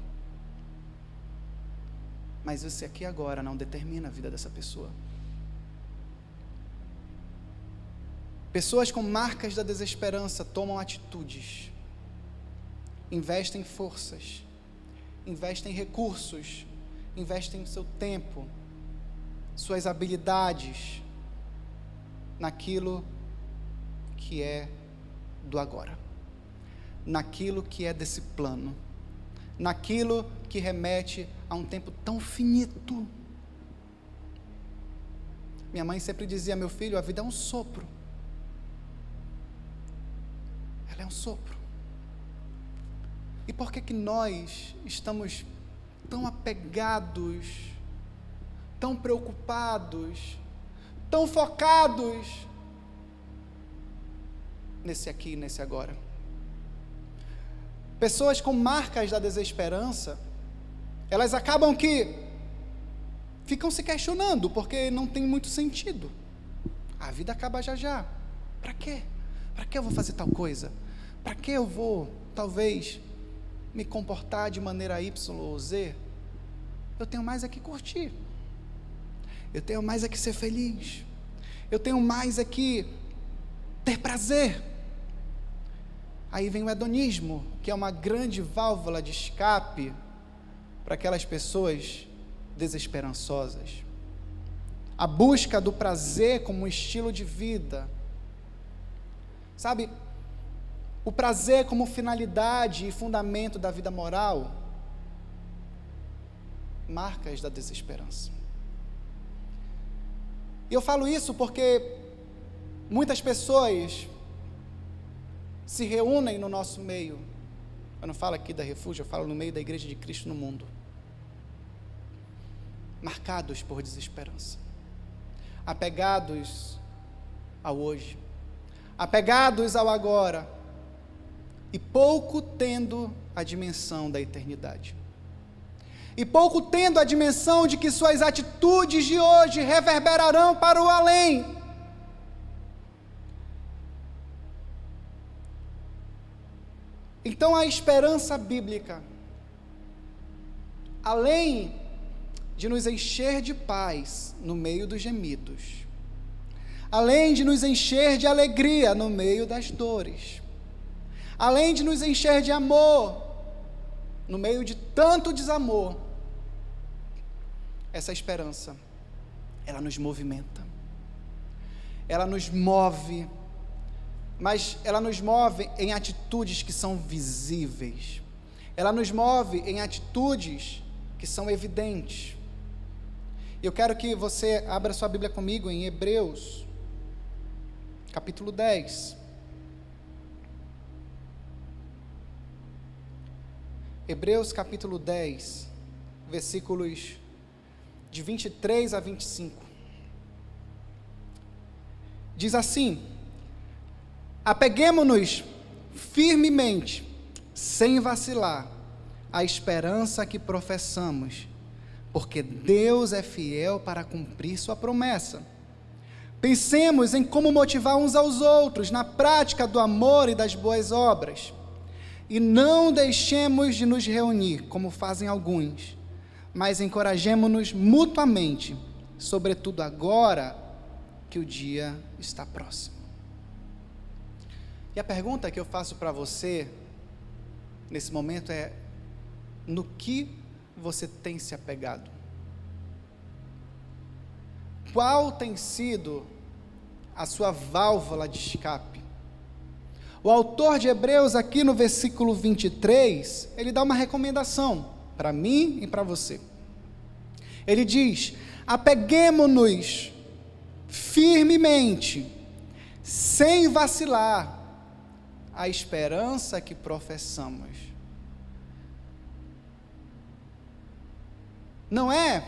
A: Mas esse aqui e agora não determina a vida dessa pessoa. Pessoas com marcas da desesperança tomam atitudes, investem forças, investem recursos, investem seu tempo, suas habilidades naquilo que é do agora, naquilo que é desse plano, naquilo que remete a um tempo tão finito. Minha mãe sempre dizia: meu filho, a vida é um sopro. Ela é um sopro. E por que nós estamos tão apegados, tão preocupados, tão focados nesse aqui e nesse agora? Pessoas com marcas da desesperança, elas acabam que ficam se questionando, porque não tem muito sentido. A vida acaba já já. Para quê? Para que eu vou fazer tal coisa? Para que eu vou, talvez, me comportar de maneira Y ou Z? Eu tenho mais é que curtir. Eu tenho mais é que ser feliz. Eu tenho mais é que ter prazer. Aí vem o hedonismo, que é uma grande válvula de escape para aquelas pessoas desesperançosas. A busca do prazer como um estilo de vida. Sabe, o prazer como finalidade e fundamento da vida moral, marcas da desesperança. E eu falo isso porque muitas pessoas se reúnem no nosso meio. Eu não falo aqui da Refúgio, eu falo no meio da Igreja de Cristo no mundo, marcados por desesperança, apegados ao hoje, apegados ao agora, e pouco tendo a dimensão da eternidade, e pouco tendo a dimensão de que suas atitudes de hoje reverberarão para o além. Então a esperança bíblica, além de nos encher de paz no meio dos gemidos, além de nos encher de alegria no meio das dores, além de nos encher de amor no meio de tanto desamor, essa esperança, ela nos movimenta, ela nos move, mas ela nos move em atitudes que são visíveis, ela nos move em atitudes que são evidentes. Eu quero que você abra sua Bíblia comigo em Hebreus, capítulo 10. Hebreus capítulo 10, versículos de 23 a 25. Diz assim: apeguemo-nos firmemente, sem vacilar, à esperança que professamos, porque Deus é fiel para cumprir sua promessa. Pensemos em como motivar uns aos outros na prática do amor e das boas obras, e não deixemos de nos reunir, como fazem alguns, mas encorajemo-nos mutuamente, sobretudo agora, que o dia está próximo. E a pergunta que eu faço para você, nesse momento, é: no que você tem se apegado? Qual tem sido a sua válvula de escape? O autor de Hebreus, aqui no versículo 23, ele dá uma recomendação para mim e para você. Ele diz: apeguemo-nos firmemente, sem vacilar, à esperança que professamos. Não é,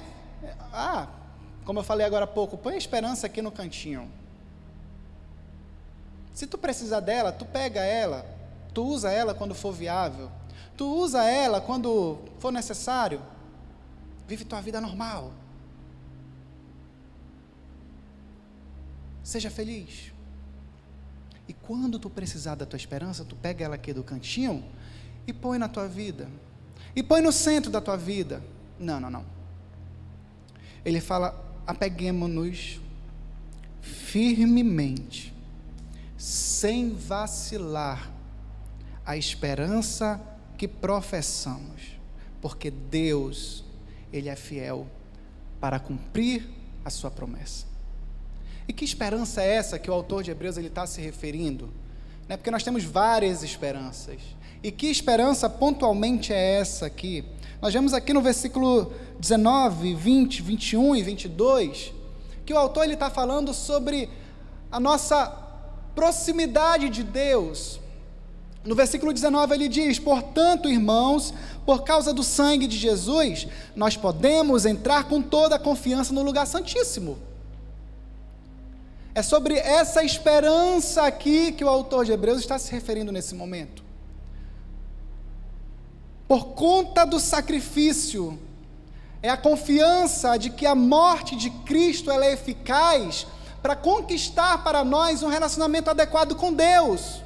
A: como eu falei agora há pouco, põe a esperança aqui no cantinho. Se tu precisar dela, tu pega ela, tu usa ela quando for viável, tu usa ela quando for necessário, vive tua vida normal. Seja feliz. E quando tu precisar da tua esperança, tu pega ela aqui do cantinho e põe na tua vida, e põe no centro da tua vida. Não. Ele fala: apeguemo-nos firmemente, sem vacilar, à esperança que professamos, porque Deus, Ele é fiel para cumprir a sua promessa. E que esperança é essa que o autor de Hebreus está se referindo? Porque nós temos várias esperanças. E que esperança pontualmente é essa aqui? Nós vemos aqui no versículo 19, 20, 21 e 22, que o autor está falando sobre a nossa proximidade de Deus. No versículo 19 ele diz: portanto, irmãos, por causa do sangue de Jesus, nós podemos entrar com toda a confiança no lugar santíssimo. É sobre essa esperança aqui que o autor de Hebreus está se referindo nesse momento. Por conta do sacrifício, é a confiança de que a morte de Cristo ela é eficaz para conquistar para nós um relacionamento adequado com Deus.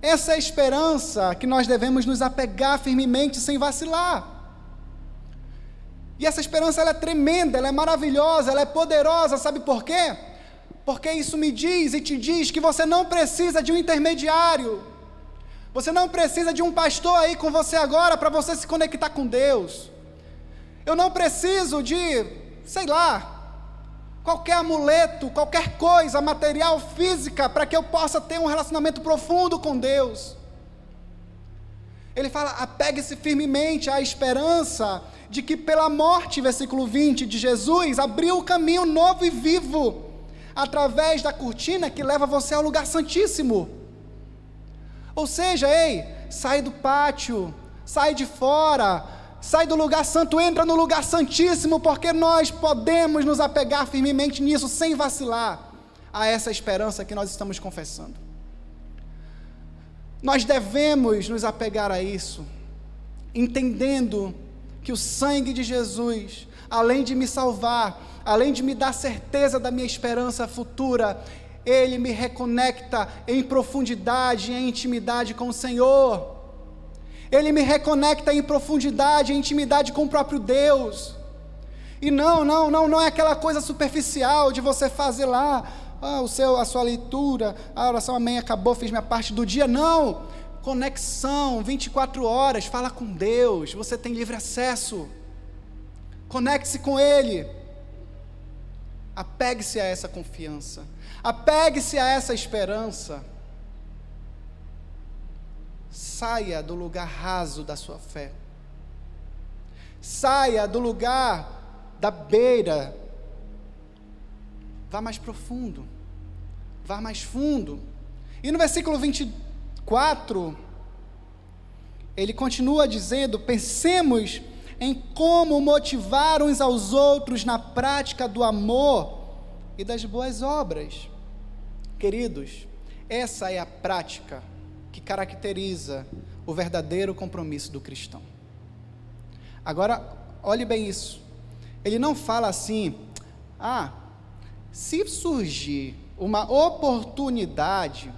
A: Essa é a esperança que nós devemos nos apegar firmemente sem vacilar. E essa esperança ela é tremenda, ela é maravilhosa, ela é poderosa, sabe por quê? Porque isso me diz e te diz que você não precisa de um intermediário, você não precisa de um pastor aí com você agora para você se conectar com Deus. Eu não preciso de, qualquer amuleto, qualquer coisa material, física, para que eu possa ter um relacionamento profundo com Deus. Ele fala: apegue-se firmemente à esperança de que pela morte, versículo 20, de Jesus, abriu o caminho novo e vivo, através da cortina que leva você ao lugar santíssimo. Ou seja, sai do pátio, sai de fora, sai do lugar santo, entra no lugar santíssimo, porque nós podemos nos apegar firmemente nisso, sem vacilar, a essa esperança que nós estamos confessando. Nós devemos nos apegar a isso, entendendo que o sangue de Jesus, além de me salvar, além de me dar certeza da minha esperança futura, Ele me reconecta em profundidade, em intimidade com o Senhor. Ele me reconecta em profundidade, em intimidade com o próprio Deus. E não é aquela coisa superficial de você fazer lá, a sua leitura, a oração, amém, acabou, fiz minha parte do dia. Não, conexão, 24 horas, fala com Deus, você tem livre acesso, conecte-se com Ele, apegue-se a essa confiança, apegue-se a essa esperança, saia do lugar raso da sua fé, saia do lugar da beira, vá mais profundo, vá mais fundo. E no versículo 24, ele continua dizendo: pensemos em como motivar uns aos outros na prática do amor e das boas obras. Queridos, essa é a prática que caracteriza o verdadeiro compromisso do cristão. Agora, olhe bem isso. Ele não fala assim: se surgir uma oportunidade,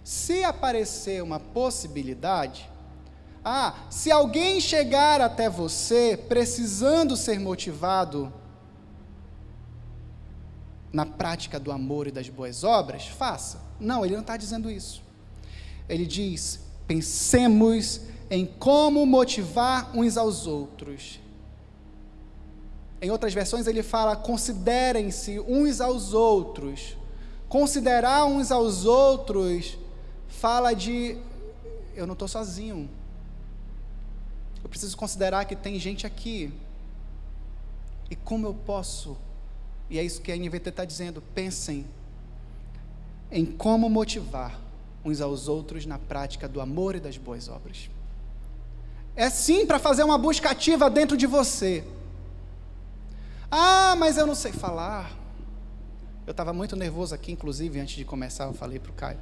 A: se aparecer uma possibilidade, se alguém chegar até você precisando ser motivado, na prática do amor e das boas obras, faça. Não, ele não está dizendo isso. Ele diz, pensemos em como motivar uns aos outros. Em outras versões ele fala, considerem-se uns aos outros. Considerar uns aos outros fala de, eu não estou sozinho. Eu preciso considerar que tem gente aqui. E como eu posso, e é isso que a NVT está dizendo, pensem em como motivar uns aos outros na prática do amor e das boas obras. É sim para fazer uma busca ativa dentro de você. Ah, mas eu não sei falar. Eu estava muito nervoso aqui, inclusive, antes de começar, eu falei para o Caio.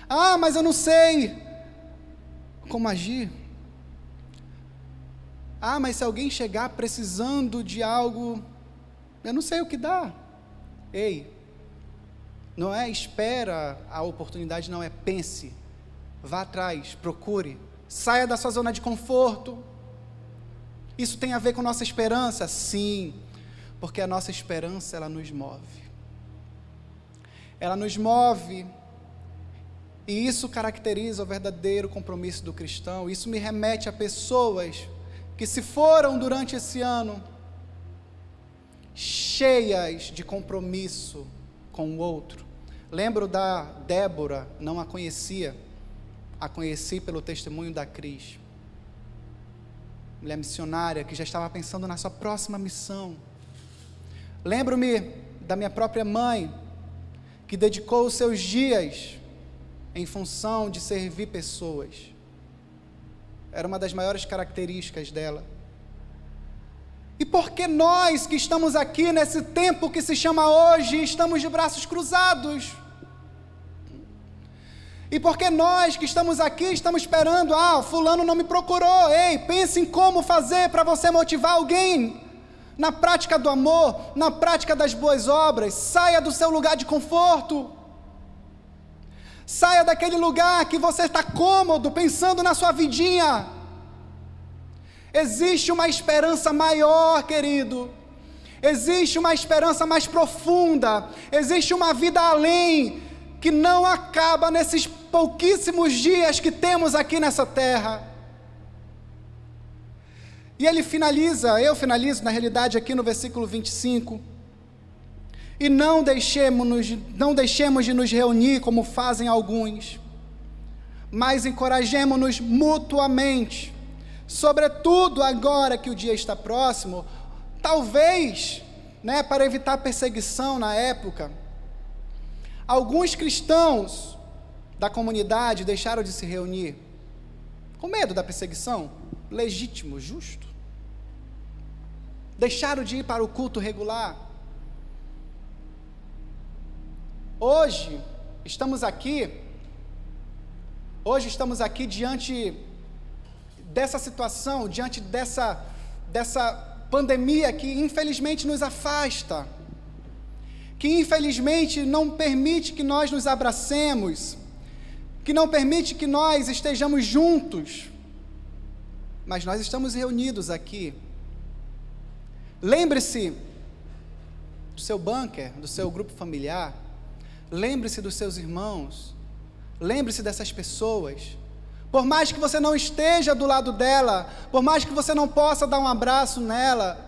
A: Ah, mas eu não sei como agir. Ah, mas se alguém chegar precisando de algo, eu não sei o que dá. Ei, não é espera a oportunidade, não é pense. Vá atrás, procure. Saia da sua zona de conforto. Isso tem a ver com nossa esperança? Sim, porque a nossa esperança, ela nos move. Ela nos move, e isso caracteriza o verdadeiro compromisso do cristão. Isso me remete a pessoas que se foram durante esse ano, cheias de compromisso com o outro. Lembro da Débora, não a conhecia, a conheci pelo testemunho da Cris, mulher missionária que já estava pensando na sua próxima missão. Lembro-me da minha própria mãe, que dedicou os seus dias em função de servir pessoas. Era uma das maiores características dela. E por que nós que estamos aqui nesse tempo que se chama hoje, estamos de braços cruzados? E por que nós que estamos aqui, estamos esperando, fulano não me procurou. Ei, pense em como fazer para você motivar alguém na prática do amor, na prática das boas obras. Saia do seu lugar de conforto. Saia daquele lugar que você está cômodo, pensando na sua vidinha. Existe uma esperança maior, querido. Existe uma esperança mais profunda. Existe uma vida além, que não acaba nesses pouquíssimos dias que temos aqui nessa terra. E ele finaliza, eu finalizo na realidade aqui no versículo 25. E não deixemos de nos reunir como fazem alguns, mas encorajemo-nos mutuamente, sobretudo agora que o dia está próximo, talvez, para evitar perseguição na época, alguns cristãos da comunidade deixaram de se reunir, com medo da perseguição, legítimo, justo, deixaram de ir para o culto regular. Hoje estamos aqui diante dessa situação, diante dessa pandemia que infelizmente nos afasta, que infelizmente não permite que nós nos abracemos, que não permite que nós estejamos juntos, mas nós estamos reunidos aqui. Lembre-se do seu bunker, do seu grupo familiar, lembre-se dos seus irmãos, lembre-se dessas pessoas. Por mais que você não esteja do lado dela, por mais que você não possa dar um abraço nela,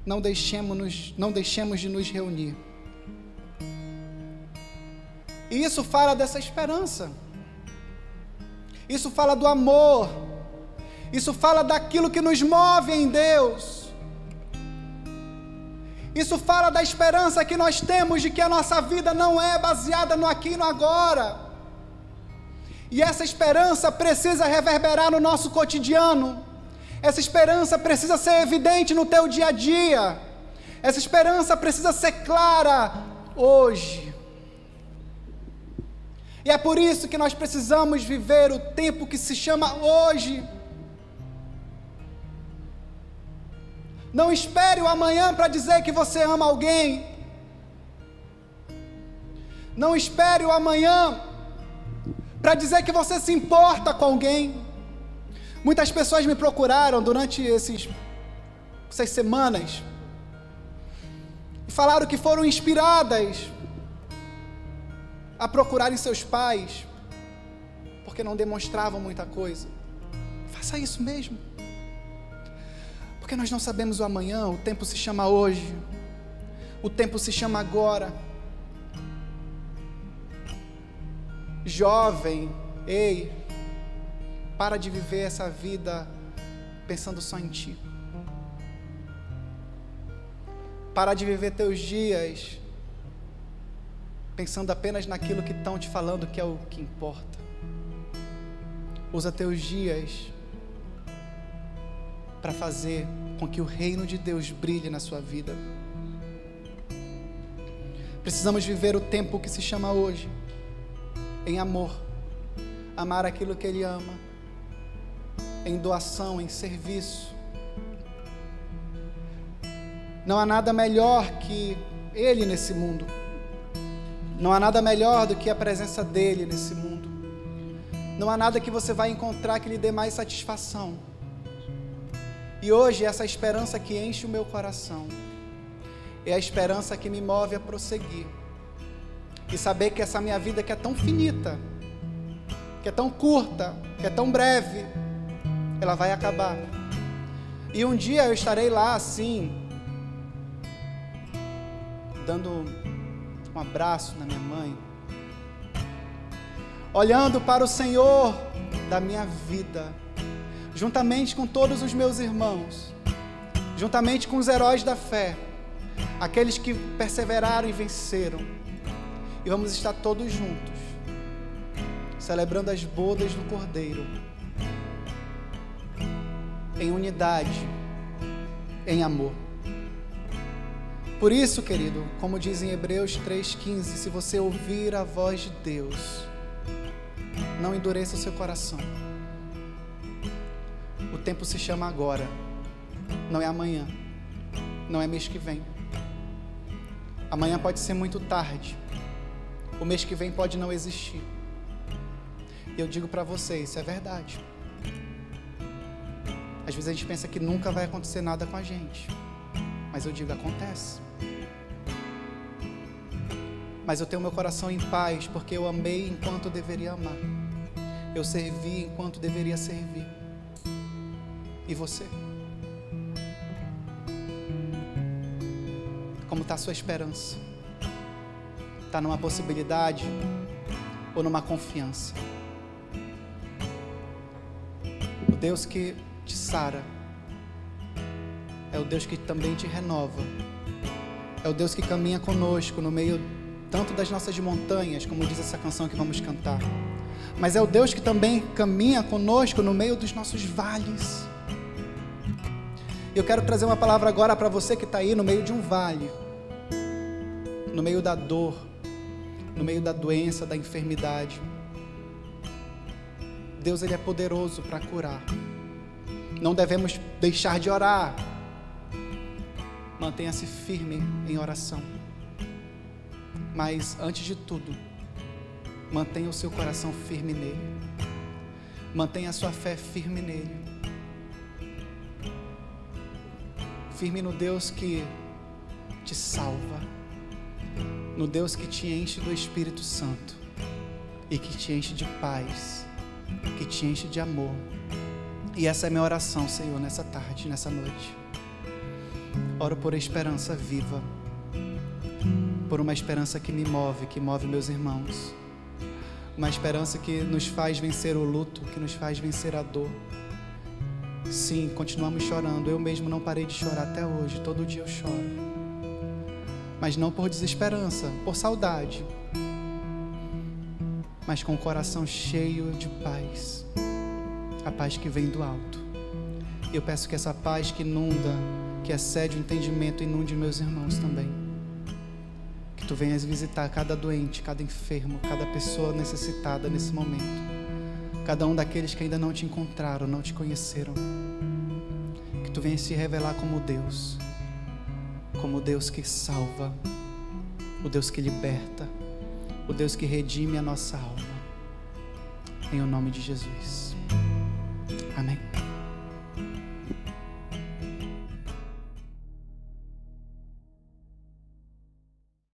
A: não deixemos de nos reunir. E isso fala dessa esperança, isso fala do amor, isso fala daquilo que nos move em Deus. Isso fala da esperança que nós temos de que a nossa vida não é baseada no aqui e no agora. E essa esperança precisa reverberar no nosso cotidiano. Essa esperança precisa ser evidente no teu dia a dia. Essa esperança precisa ser clara hoje. E é por isso que nós precisamos viver o tempo que se chama hoje. Não espere o amanhã para dizer que você ama alguém. Não espere o amanhã para dizer que você se importa com alguém. Muitas pessoas me procuraram durante essas semanas, e falaram que foram inspiradas a procurarem seus pais, porque não demonstravam muita coisa. Faça isso mesmo, porque nós não sabemos o amanhã. O tempo se chama hoje, o tempo se chama agora. Jovem, ei, para de viver essa vida pensando só em ti. Para de viver teus dias pensando apenas naquilo que estão te falando que é o que importa. Usa teus dias para fazer com que o reino de Deus brilhe na sua vida. Precisamos viver o tempo que se chama hoje, em amor, amar aquilo que Ele ama, em doação, em serviço. Não há nada melhor que Ele nesse mundo. Não há nada melhor do que a presença dEle nesse mundo. Não há nada que você vai encontrar que lhe dê mais satisfação. E hoje essa esperança que enche o meu coração é a esperança que me move a prosseguir. E saber que essa minha vida que é tão finita, que é tão curta, que é tão breve, ela vai acabar. E um dia eu estarei lá assim, dando um abraço na minha mãe, olhando para o Senhor da minha vida, juntamente com todos os meus irmãos, juntamente com os heróis da fé, aqueles que perseveraram e venceram, e vamos estar todos juntos, celebrando as bodas do Cordeiro, em unidade, em amor. Por isso, querido, como diz em Hebreus 3,15, se você ouvir a voz de Deus, não endureça o seu coração. O tempo se chama agora, não é amanhã, não é mês que vem. Amanhã pode ser muito tarde, o mês que vem pode não existir. E eu digo para você, isso é verdade. Às vezes a gente pensa que nunca vai acontecer nada com a gente, mas eu digo, acontece. Mas eu tenho meu coração em paz, porque eu amei enquanto deveria amar. Eu servi enquanto deveria servir. E você? Como está a sua esperança? Está numa possibilidade ou numa confiança? O Deus que te sara é o Deus que também te renova. É o Deus que caminha conosco no meio tanto das nossas montanhas, como diz essa canção que vamos cantar, mas é o Deus que também caminha conosco no meio dos nossos vales. Eu quero trazer uma palavra agora para você que está aí no meio de um vale, no meio da dor, no meio da doença, da enfermidade. Deus, Ele é poderoso para curar. Não devemos deixar de orar. Mantenha-se firme em oração. Mas, antes de tudo, mantenha o seu coração firme nele. Mantenha a sua fé firme nele. Firme no Deus que te salva. No Deus que te enche do Espírito Santo. E que te enche de paz. Que te enche de amor. E essa é a minha oração, Senhor, nessa tarde, nessa noite. Oro por esperança viva. Por uma esperança que me move, que move meus irmãos. Uma esperança que nos faz vencer o luto, que nos faz vencer a dor. Sim, continuamos chorando. Eu mesmo não parei de chorar até hoje. Todo dia eu choro. Mas não por desesperança, por saudade. Mas com o coração cheio de paz. A paz que vem do alto. Eu peço que essa paz que inunda, que excede o entendimento, inunde meus irmãos também. Que tu venhas visitar cada doente, cada enfermo, cada pessoa necessitada nesse momento. Cada um daqueles que ainda não te encontraram, não te conheceram. Que tu venhas se revelar como Deus que salva, o Deus que liberta, o Deus que redime a nossa alma. Em o nome de Jesus. Amém.